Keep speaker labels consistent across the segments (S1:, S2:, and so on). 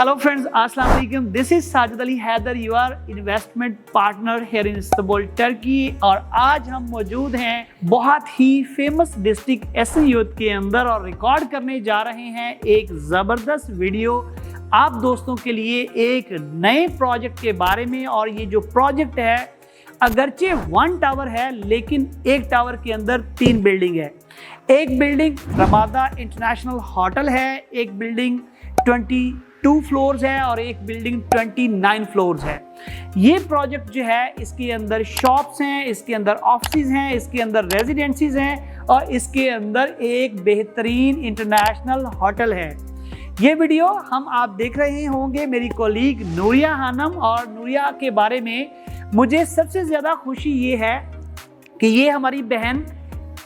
S1: Hello friends, Assalamu alaikum. This is Sajid Ali Haider, your investment partner here in Istanbul, Turkey. और आज हम मौजूद हैं बहुत ही फेमस डिस्ट्रिक्ट एसन यूथ के अंदर और रिकॉर्ड करने जा रहे हैं एक ज़बरदस्त वीडियो आप दोस्तों के लिए एक नए प्रोजेक्ट के बारे में। और ये जो प्रोजेक्ट है अगरचे 1 टावर है लेकिन एक टावर के अंदर 3 बिल्डिंग है। एक बिल्डिंग रमादा इंटरनेशनल होटल है, एक बिल्डिंग 22 फ्लोर्स है और एक बिल्डिंग 29 फ्लोर्स है। ये प्रोजेक्ट जो है इसके अंदर शॉप्स हैं, इसके अंदर ऑफिस हैं, इसके अंदर रेजिडेंसीज हैं और इसके अंदर एक बेहतरीन इंटरनेशनल होटल है। ये वीडियो हम आप देख रहे होंगे मेरी कोलीग नूरिया खानम। और नूरिया के बारे में मुझे सबसे ज़्यादा खुशी ये है कि ये हमारी बहन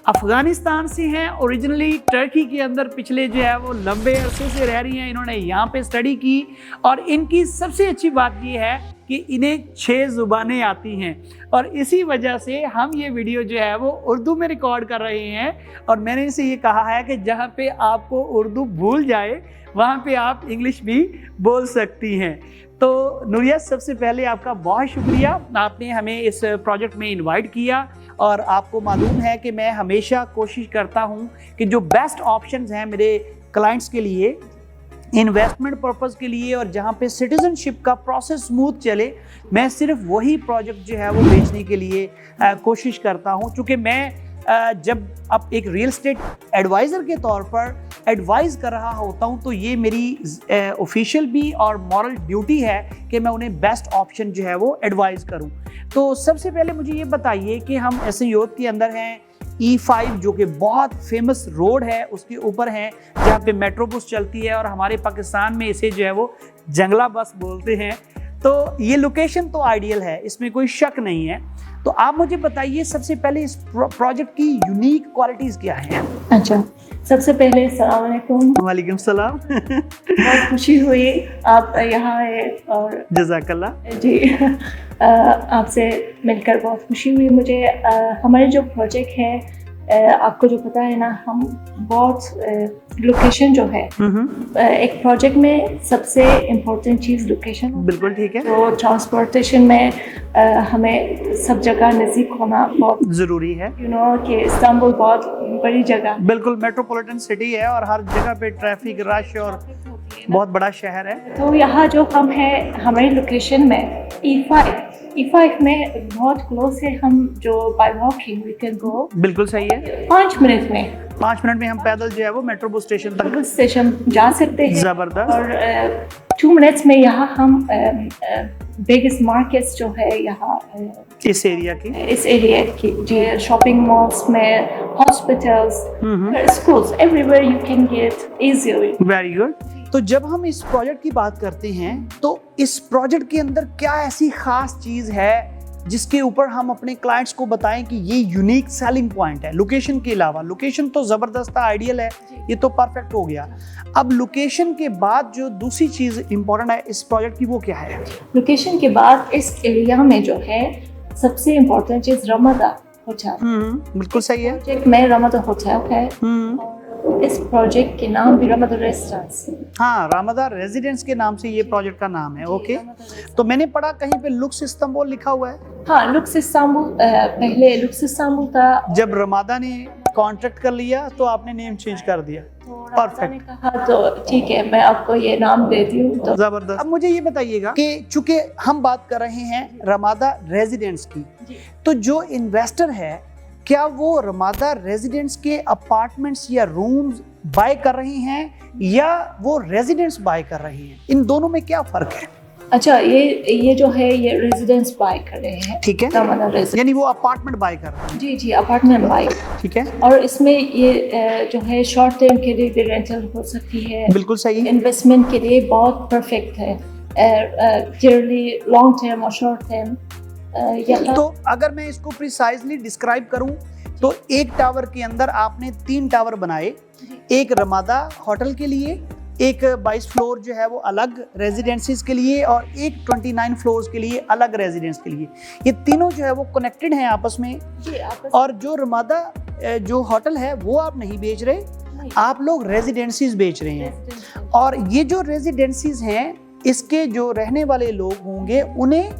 S1: अफ़गानिस्तान से हैं, ओरिजिनली टर्की के अंदर पिछले जो है वो लंबे अरसे से रह रही हैं। इन्होंने यहाँ पे स्टडी की और इनकी सबसे अच्छी बात ये है कि इन्हें 6 ज़ुबानें आती हैं और इसी वजह से हम ये वीडियो जो है वो उर्दू में रिकॉर्ड कर रहे हैं। और मैंने इनसे ये कहा है कि जहाँ पे आपको उर्दू भूल जाए वहाँ पे आप इंग्लिश भी बोल सकती हैं। तो नूरिया, सबसे पहले आपका बहुत शुक्रिया, आपने हमें इस प्रोजेक्ट में इनवाइट किया। और आपको मालूम है कि मैं हमेशा कोशिश करता हूं कि जो बेस्ट ऑप्शंस हैं मेरे क्लाइंट्स के लिए, इन्वेस्टमेंट पर्पस के लिए और जहां पे सिटीजनशिप का प्रोसेस स्मूथ चले, मैं सिर्फ वही प्रोजेक्ट जो है वो बेचने के लिए कोशिश करता हूं। चूँकि मैं जब अब एक रियल एस्टेट एडवाइज़र के तौर पर एडवाइज़ कर रहा होता हूं तो ये मेरी ऑफिशियल भी और मॉरल ड्यूटी है कि मैं उन्हें बेस्ट ऑप्शन जो है वो एडवाइज़ करूं। तो सबसे पहले मुझे ये बताइए कि हम एसन यूथ के अंदर हैं, E5 जो कि बहुत फेमस रोड है उसके ऊपर हैं जहाँ पे मेट्रो बस चलती है और हमारे पाकिस्तान में इसे जो है वो जंगला बस बोलते हैं। तो ये लोकेशन तो आइडियल है, इसमें कोई शक नहीं है। तो आप मुझे बताइए सबसे पहले इस प्रोजेक्ट की यूनिक क्वालिटीज़ क्या हैं?
S2: अच्छा, सबसे पहले अस्सलाम वालेकुम।
S1: वालेकुम सलाम।
S2: बहुत खुशी हुई आप यहाँ आए और
S1: जज़ाकल्लाह
S2: जी आपसे मिलकर बहुत खुशी हुई मुझे। हमारे जो प्रोजेक्ट है आपको जो पता है ना, हम बहुत लोकेशन जो है एक प्रोजेक्ट में सबसे इम्पोर्टेंट चीज़ लोकेशन।
S1: बिल्कुल ठीक है।
S2: तो ट्रांसपोर्टेशन में हमें सब जगह नज़दीक होना बहुत
S1: ज़रूरी है।
S2: कि इस्तांबुल बहुत बड़ी जगह,
S1: बिल्कुल मेट्रोपॉलिटन सिटी है और हर जगह पे ट्रैफिक रश और बहुत बड़ा शहर है।
S2: तो यहाँ जो हम हैं हमारी लोकेशन में E5 में बहुत क्लोज है। हम जो by walking we can go,
S1: बिल्कुल सही है।
S2: 5 मिनट में
S1: 5 मिनट में हम पैदल जो है वो मेट्रो बस स्टेशन तक
S2: बस स्टेशन जा सकते हैं।
S1: ज़बरदस्त।
S2: और 2 मिनट्स में यहाँ हम बिगेस्ट मार्केट्स जो है यहाँ
S1: इस एरिया की
S2: जी, शॉपिंग मॉल्स में, hospitals, schools, everywhere you can get easily.
S1: Very good. तो जब हम इस प्रोजेक्ट की बात करते हैं तो इस प्रोजेक्ट के अंदर क्या ऐसी खास चीज़ है जिसके ऊपर हम अपने क्लाइंट्स को बताएं कि ये यूनिक सेलिंग पॉइंट है? लोकेशन के अलावा, लोकेशन तो ज़बरदस्त आइडियल है, ये तो परफेक्ट हो गया। अब लोकेशन के बाद जो दूसरी चीज़ इंपॉर्टेंट है इस प्रोजेक्ट की, वो क्या है?
S2: लोकेशन के बाद इस एरिया में जो है सबसे इम्पोर्टेंट चीज़ रमादा होटल।
S1: बिल्कुल सही है।
S2: प्रोजेक्ट में रमादा होटल है। इस प्रोजेक्ट के नाम भी रमादा रेजिडेंस।
S1: हाँ, रमादा रेजिडेंस के नाम से ये प्रोजेक्ट का नाम है। ओके। तो मैंने पढ़ा कहीं पे लुक्स इस्तांबुल लिखा हुआ है।
S2: हाँ, लुक्स इस्तांबुल, पहले लुक्स इस्तांबुल था।
S1: जब रमादा ने कॉन्ट्रैक्ट कर लिया तो आपने नेम चेंज कर दिया। परफेक्ट।
S2: कहा तो ठीक है, मैं आपको ये नाम देती हूँ। तो
S1: जबरदस्त। अब मुझे ये बताइएगा कि चूंकि हम बात कर रहे हैं रमादा रेजिडेंस की, तो जो इन्वेस्टर है क्या वो रमादा रेजिडेंस के अपार्टमेंट्स या रूम्स बाय कर रहे हैं या वो रेजिडेंस बाय कर रहे हैं? इन दोनों में क्या फर्क है?
S2: अच्छा, ये जो है ये रेजिडेंस बाय कर रहे हैं।
S1: ठीक है, यानी वो अपार्टमेंट बाय कर रहे हैं।
S2: जी, अपार्टमेंट बाय। ठीक है। और इसमें ये जो है शॉर्ट टर्म के लिए भी रेंटल हो सकती है।
S1: बिल्कुल सही।
S2: इन्वेस्टमेंट के लिए बहुत परफेक्ट है, क्लियरली लॉन्ग टर्म और शॉर्ट टर्म।
S1: तो अगर मैं इसको प्रिसाइजली डिस्क्राइब करूं तो एक टावर के अंदर आपने 3 टावर बनाए, एक रमादा होटल के लिए, एक 22 फ्लोर जो है वो अलग रेजिडेंसीज के लिए और एक 29 फ्लोर्स के लिए अलग रेजिडेंस के लिए। ये तीनों जो है वो कनेक्टेड हैं आपस में। और जो रमादा जो होटल है वो आप नहीं बेच रहे, आप लोग रेजिडेंसीज बेच रहे हैं। और ये जो रेजिडेंसीज हैं इसके जो रहने वाले लोग होंगे उन्हें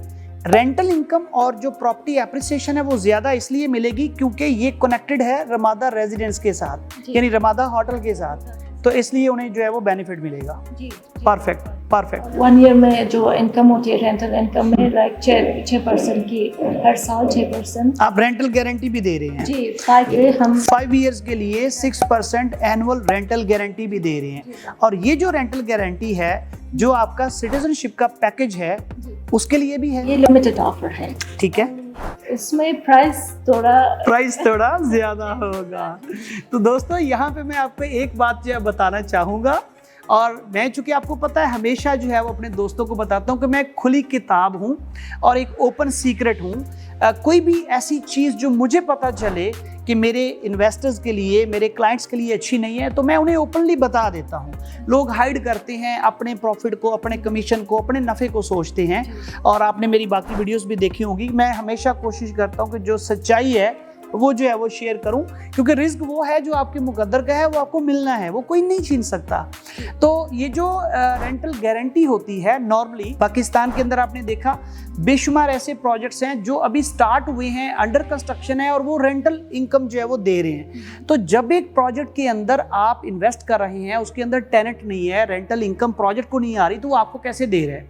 S1: रेंटल इनकम और जो प्रॉपर्टी एप्रिसिएशन है वो ज़्यादा इसलिए मिलेगी क्योंकि ये कनेक्टेड है रमादा रेजिडेंस के साथ, यानी रमादा होटल के साथ, तो इसलिए उन्हें जो है वो बेनिफिट मिलेगा।
S2: जी,
S1: परफेक्ट परफेक्ट।
S2: 1 ईयर में जो इनकम होती है रेंटल इनकम में लाइक 6% की हर साल 6%।
S1: आप रेंटल गारंटी भी दे रहे हैं
S2: जी, 5 ईयर हम
S1: 5 ईयर्स के लिए 6% एनुअल रेंटल गारंटी भी दे रहे हैं। और ये जो रेंटल गारंटी है जो आपका सिटीजनशिप का पैकेज है उसके लिए भी है,
S2: ये लिमिटेड ऑफर है।
S1: ठीक है,
S2: इसमें प्राइस थोड़ा
S1: ज्यादा होगा। तो दोस्तों यहाँ पे मैं आपको एक बात जो है बताना चाहूँगा, और मैं चूंकि आपको पता है हमेशा जो है वो अपने दोस्तों को बताता हूँ कि मैं खुली किताब हूँ और एक ओपन सीक्रेट हूँ। कोई भी ऐसी चीज़ जो मुझे पता चले कि मेरे इन्वेस्टर्स के लिए, मेरे क्लाइंट्स के लिए अच्छी नहीं है तो मैं उन्हें ओपनली बता देता हूँ। लोग हाइड करते हैं अपने प्रॉफिट को, अपने कमीशन को, अपने नफ़े को सोचते हैं, और आपने मेरी बाकी वीडियोस भी देखी होगी। मैं हमेशा कोशिश करता हूँ कि जो सच्चाई है वो जो है वो शेयर करूं, क्योंकि रिस्क वो है जो आपके मुकद्दर का है, वो आपको मिलना है, वो कोई नहीं छीन सकता। तो ये जो रेंटल गारंटी होती है नॉर्मली पाकिस्तान के अंदर आपने देखा बेशुमार ऐसे प्रोजेक्ट्स हैं जो अभी स्टार्ट हुए हैं, अंडर कंस्ट्रक्शन है, और वो रेंटल इनकम जो है वो दे रहे हैं। तो जब एक प्रोजेक्ट के अंदर आप इन्वेस्ट कर रहे हैं, उसके अंदर टेनेंट नहीं है, रेंटल इनकम प्रोजेक्ट को नहीं आ रही, तो वो आपको कैसे दे रहे हैं?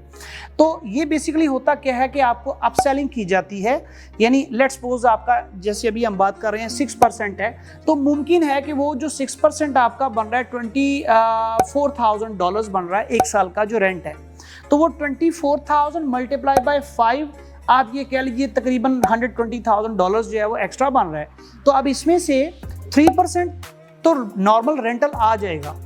S1: तो ये बेसिकली होता क्या है कि आपको अपसेलिंग की जाती है, यानी लेट्स सपोज आपका जैसे अभी हम बात कर रहे हैं 6% है, तो मुमकिन है कि वो जो 6% आपका बन रहा है $24,000 बन रहा है एक साल का जो रेंट है, तो वो 24,000 मल्टीप्लाई बाय 5 आप ये कह लीजिए तकरीबन $120,000 जो है वो एक्स्ट्रा बन रहा है। तो अब इसमें से 3% तो नॉर्मल रेंटल आ जाएगा,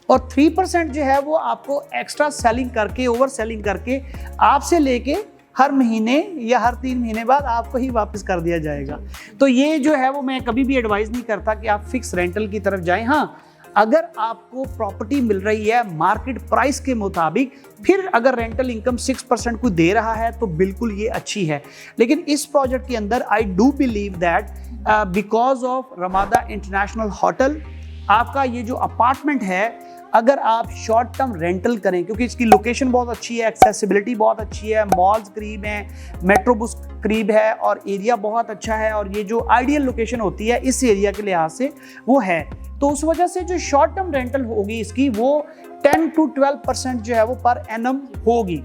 S1: और 3% जो है वो आपको एक्स्ट्रा सेलिंग करके, ओवर सेलिंग करके आपसे लेके हर महीने या हर 3 महीने बाद आपको ही वापस कर दिया जाएगा। तो ये जो है वो मैं कभी भी एडवाइस नहीं करता कि आप फिक्स रेंटल की तरफ जाएं। हाँ, अगर आपको प्रॉपर्टी मिल रही है मार्केट प्राइस के मुताबिक, फिर अगर रेंटल इनकम 6% को दे रहा है तो बिल्कुल ये अच्छी है। लेकिन इस प्रोजेक्ट के अंदर I do believe that because of Ramada international hotel, आपका ये जो अपार्टमेंट है अगर आप शॉर्ट टर्म रेंटल करें, क्योंकि इसकी लोकेशन बहुत अच्छी है, एक्सेसिबिलिटी बहुत अच्छी है, मॉल्स करीब हैं, मेट्रो बस करीब है, और एरिया बहुत अच्छा है, और ये जो आइडियल लोकेशन होती है इस एरिया के लिहाज से वो है, तो उस वजह से जो शॉर्ट टर्म रेंटल होगी इसकी वो 10 to 12% जो है वो पर एनम होगी।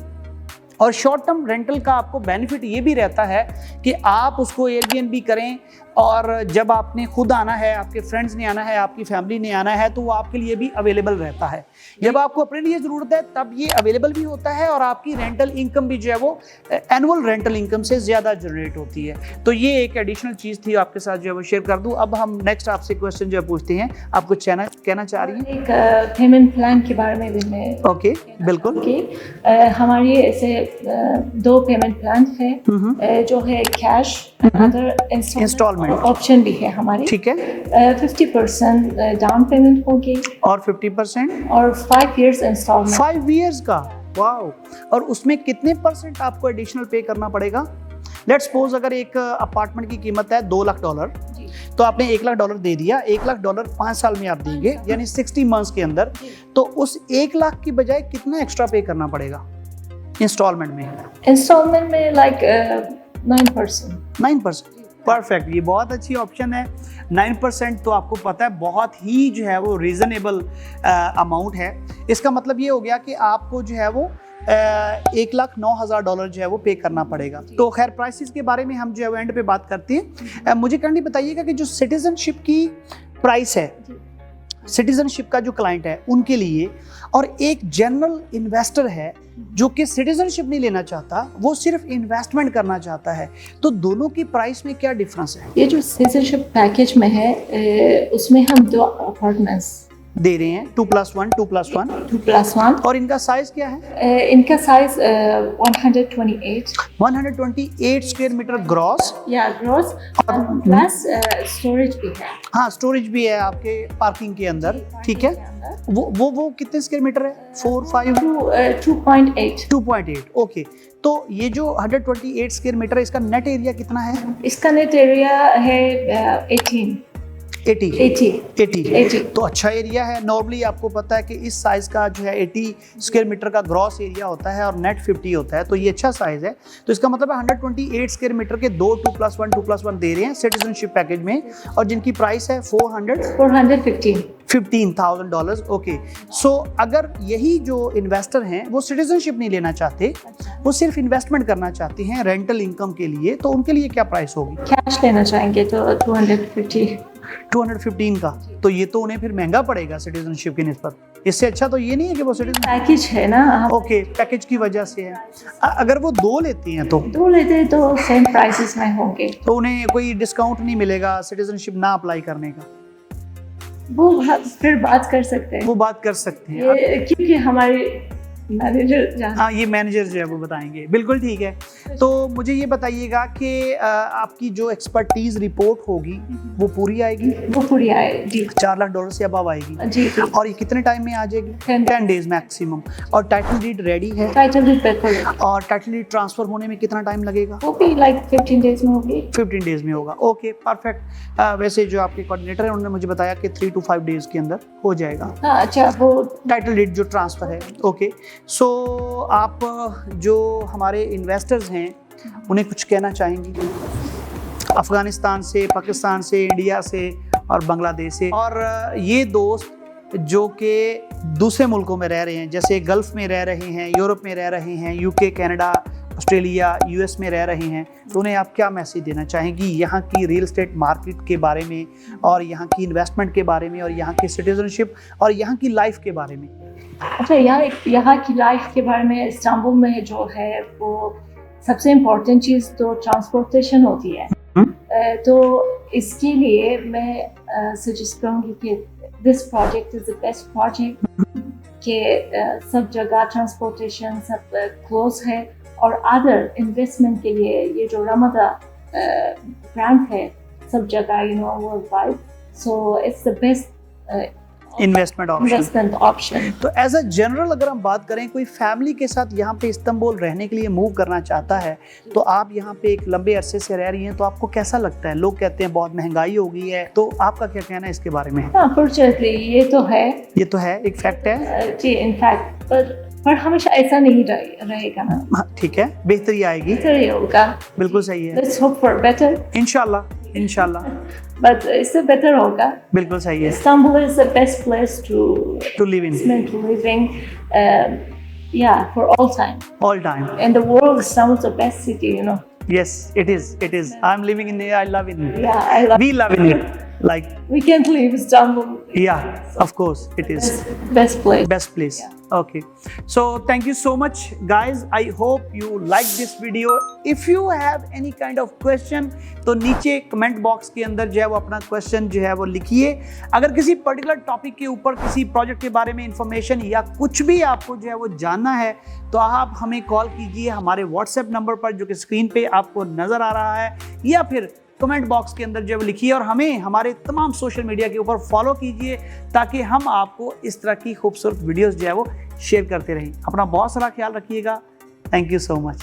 S1: और शॉर्ट टर्म रेंटल का आपको बेनिफिट ये भी रहता है कि आप उसको एयरबीएनबी करें, और जब आपने खुद आना है, आपके फ्रेंड्स ने आना है, आपकी फैमिली ने आना है, तो वो आपके लिए भी अवेलेबल रहता है। जब आपको अपने लिए ज़रूरत है तब ये अवेलेबल भी होता है, और आपकी रेंटल इनकम भी जो है वो एनुअल रेंटल इनकम से ज़्यादा जनरेट होती है। तो ये एक एडिशनल चीज़ थी आपके साथ जो है वो शेयर कर दूँ। अब हम नेक्स्ट आपसे क्वेश्चन जो है पूछते हैं, आप कुछ कहना चाह रही हैं?
S2: एक पेमेंट प्लान के बारे में भी मैं
S1: ओके, बिल्कुल।
S2: हमारी ऐसे 2 पेमेंट प्लान है, जो है कैश, अदर इंस्टॉलमेंट ऑप्शन भी है हमारी, ठीक है। 50% डाउन पेमेंट होगी
S1: और 50%
S2: और 5 इयर्स इंस्टॉलमेंट।
S1: 5 इयर्स का, वाओ। और उसमें कितने % आपको एडिशनल पे करना पड़ेगा? लेट्स सपोज अगर एक अपार्टमेंट की कीमत है $2 लाख, तो आपने $1 लाख दे दिया, $1 लाख 5 साल में आप देंगे, यानी 60 मंथ्स के अंदर, तो उस 1 लाख की बजाय कितना एक्स्ट्रा पे करना पड़ेगा इंस्टॉलमेंट में?
S2: इंस्टॉलमेंट में लाइक 9%।
S1: परफेक्ट, ये बहुत अच्छी ऑप्शन है। 9% तो आपको पता है बहुत ही जो है वो रीजनेबल अमाउंट है। इसका मतलब ये हो गया कि आपको जो है वो $1,09,000 जो है वो पे करना पड़ेगा। तो खैर प्राइसेस के बारे में हम जो है एंड पे बात करते हैं। मुझे काइंडली बताइएगा कि जो सिटीजनशिप की प्राइस है, सिटीजनशिप का जो क्लाइंट है उनके लिए, और एक जनरल इन्वेस्टर है जो कि सिटीजनशिप नहीं लेना चाहता, वो सिर्फ इन्वेस्टमेंट करना चाहता है, तो दोनों की प्राइस में क्या डिफरेंस है?
S2: ये जो सिटीजनशिप पैकेज में है उसमें हम 2 अपार्टमेंट्स
S1: दे रहे हैं, 2+1
S2: 2+1।
S1: और इनका साइज क्या है?
S2: इनका साइज 128
S1: स्क्वायर मीटर ग्रॉस,
S2: या ग्रॉस, प्लस स्टोरेज भी है।
S1: हाँ, स्टोरेज भी है आपके पार्किंग के अंदर, ठीक है। वो कितने स्क्वायर मीटर है? 2.8। ओके, तो ये जो 128 स्क्वायर मीटर है, इसका नेट एरिया कितना है?
S2: इसका नेट एरिया है 80
S3: तो अच्छा एरिया है। नॉर्मली आपको पता है कि इस साइज का जो है 80 स्क्वायर मीटर का ग्रॉस एरिया होता है और नेट 50 होता है, तो ये अच्छा साइज है। तो इसका मतलब है 128 स्क्वायर मीटर के 2+1 दे रहे हैं सिटीजनशिप पैकेज में, और जिनकी प्राइस है $415,000। ओके, सो अगर यही जो इन्वेस्टर हैं वो सिटीजनशिप नहीं लेना चाहते, वो सिर्फ इन्वेस्टमेंट करना चाहते हैं रेंटल इनकम के लिए, तो उनके लिए क्या प्राइस होगी?
S2: कैश लेना चाहेंगे तो
S3: 215 का, तो ये तो उन्हें फिर महंगा पड़ेगा सिटीजनशिप की निस्बत। इससे अच्छा तो ये नहीं है कि वो सिटीजन
S2: पैकेज है ना।
S3: ओके, पैकेज की वजह से है। अगर वो दो लेते हैं
S2: तो सेम प्राइसेस में होंगे,
S3: तो उन्हें कोई डिस्काउंट नहीं मिलेगा सिटीजनशिप ना अप्लाई करने का?
S2: वो फिर बात कर सकते हैं।
S3: वो बात कर सकते हैं
S2: क्योंकि हमारे मैनेजर,
S3: हाँ, ये मैनेजर जो है वो बताएंगे। बिल्कुल ठीक है। तो मुझे ये बताइएगा कि आपकी जो एक्सपर्टीज रिपोर्ट होगी वो पूरी आएगी?
S2: वो पूरी आएगी,
S3: $4 लाख से अबव आएगी
S2: जी।
S3: और ये कितने टाइम में आ जाएगी?
S2: 10
S3: डेज मैक्सिमम। और टाइटल डीड रेडी है?
S2: टाइटल डीड बिल्कुल।
S3: और टाइटल डीड ट्रांसफर होने में कितना टाइम लगेगा?
S2: वो भी लाइक 15 डेज में होगी।
S3: 15 डेज में होगा। Okay, perfect. वैसे जो आपके कोऑर्डिनेटर हैं उन्होंने मुझे बताया कि 3 to 5 डेज के अंदर हो जाएगा।
S2: हाँ, अच्छा, वो
S3: टाइटल डीड जो ट्रांसफर है। ओके, सो आप जो हमारे इन्वेस्टर्स हैं उन्हें कुछ कहना चाहेंगी? अफगानिस्तान से, पाकिस्तान से, इंडिया से और बांग्लादेश से, और ये दोस्त जो कि दूसरे मुल्कों में रह रहे हैं, जैसे गल्फ़ में रह रहे हैं, यूरोप में रह रहे हैं, यूके, कनाडा, ऑस्ट्रेलिया, यूएस में रह रहे हैं, तो उन्हें आप क्या मैसेज देना चाहेंगी यहाँ की रियल एस्टेट मार्केट के बारे में, और यहाँ की इन्वेस्टमेंट के बारे में, और यहाँ की सिटीजनशिप और यहाँ की लाइफ के बारे में?
S2: अच्छा, यहाँ की लाइफ के बारे में इस्तांबुल में जो है वो सबसे इम्पोर्टेंट चीज़ तो ट्रांसपोर्टेशन होती है। तो इसके लिए मैं सजेस्ट करूँगी कि this project is the best project, कि सब जगह ट्रांसपोर्टेशन सब क्लोज है, और अदर इन्वेस्टमेंट के लिए ये जो रमदा ब्रांड है सब जगह world wide, so it's the best
S3: investment option. तो एज अ जनरल अगर हम बात करें, कोई फैमिली के साथ यहाँ पे इस्तांबुल रहने के लिए मूव करना चाहता है, तो आप यहाँ पे एक लंबे अरसे से रह रही हैं, तो आपको कैसा लगता है? लोग कहते हैं बहुत महंगाई हो गई है, तो आपका क्या कहना है इसके बारे में?
S2: अनफॉर्चुनेटली ये तो है, एक
S3: फैक्ट है
S2: जी। इनफैक्ट पर हमेशा ऐसा नहीं रहेगा ना।
S3: ठीक है, बेहतरी आएगी,
S2: बेहतरी होगा।
S3: बिल्कुल सही है।
S2: Let's hope for better.
S3: इंशाल्लाह
S2: बट इससे बेटर होगा।
S3: बिल्कुल सही है।
S2: Istanbul is the best place to live in, yeah, for all time. And the world, Istanbul is the best city,
S3: Yes, it is. I'm living in it. I love it.
S2: Yeah,
S3: we love it. Like,
S2: we can't leave Istanbul.
S3: Yeah, of course it is.
S2: Best place.
S3: Yeah. Okay, so thank you so much guys. I hope you like this video. If you have any kind of question, तो नीचे comment box के अंदर जो है वो अपना question जो है वो लिखिए। अगर किसी पर्टिकुलर टॉपिक के ऊपर, किसी प्रोजेक्ट के बारे में इंफॉर्मेशन या कुछ भी आपको जो है वो जानना है, तो आप हमें कॉल कीजिए हमारे व्हाट्सएप नंबर पर जो कि स्क्रीन पे आपको नज़र आ रहा है, या फिर कमेंट बॉक्स के अंदर जो है वो लिखिए, और हमें हमारे तमाम सोशल मीडिया के ऊपर फॉलो कीजिए, ताकि हम आपको इस तरह की खूबसूरत वीडियोस जो है वो शेयर करते रहें। अपना बहुत सारा ख्याल रखिएगा। Thank you so much.